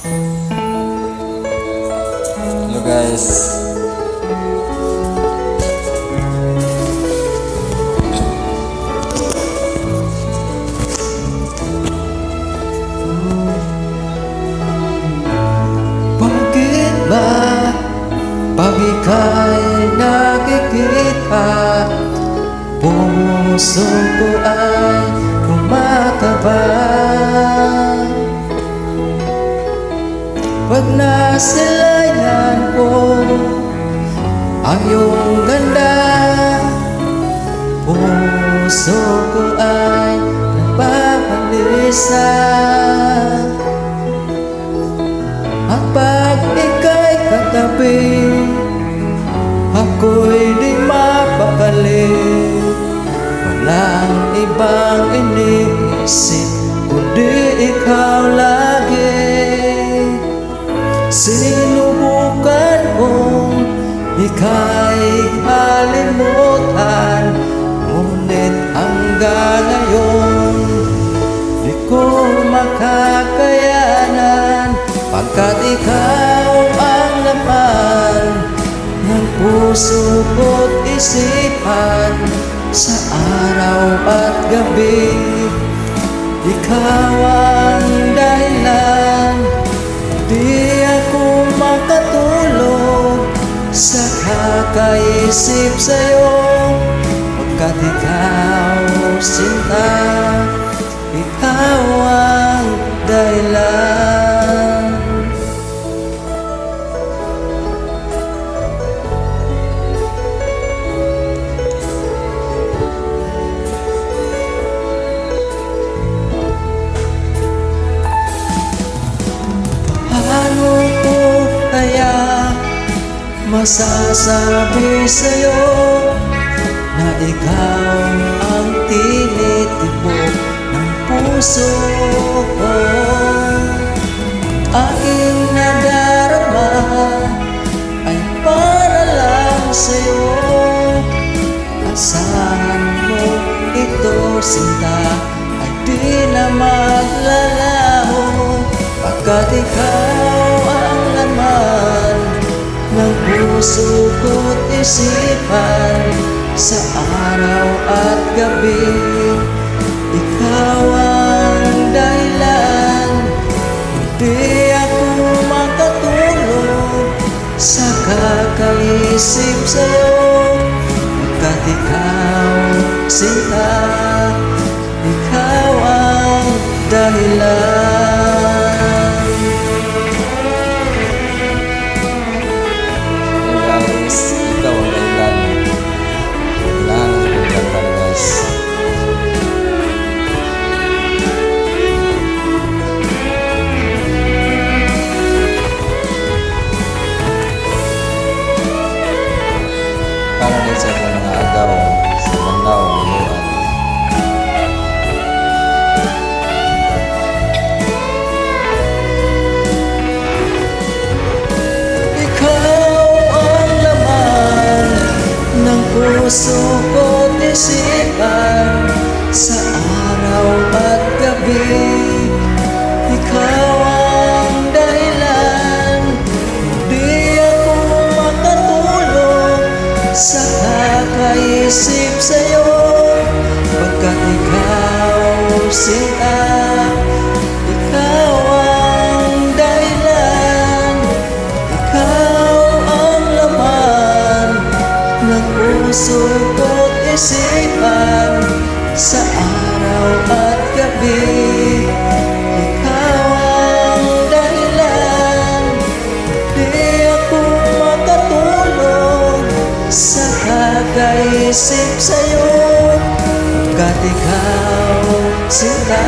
Hello guys. Bakit ba pag ika'y nakikita, puso ko ay kumakaba? Pag nasilayan ko ang iyong ganda, puso ko ay nababalisa. At pag ika'y katabi, ako'y di mapakali. Walang ibang iniisip kundi ikaw lagi. Sinubukan kong ika'y kalimutan, ngunit hanggang ngayon di ko makakayanan. Pagkat ikaw ang laman ng puso ko't isipan, sa araw at gabi ikaw ang dahilan. Di ako makatulog sa kakaisip sa'yo, pagkat ikaw sinta, ikaw ang dahilan. Paano ko kaya masasabi sa'yo na ikaw ang tinitibok ng puso ko? Aking nadarama ay para lang sa'yo. Asahan mo ito, sinta, ay di na maglalaho, pagkat ikaw ang laman ng puso ko't isipan, sa araw at gabi ikaw ang dahilan. Hindi ako makatulog sa kakaisip sa'yo, pagkat ikaw sinta, ikaw ang dahilan. Guys, ikaw ang dahilan. Kailangan ko lang pala guys. Para din sa mga agaw sa bandaw luluan. Puso ko't isipan, sa araw at gabi ikaw ang dahilan. Di ako makatulog sa kakaisip sa'yo, pagkat ikaw sinta, ikaw ang dahilan. Ikaw ang laman ng puso ko't isipan, sa araw at gabi ikaw ang dahilan. Di ako makatulog sa kakaisip sa'yo, pagkat ikaw sinta,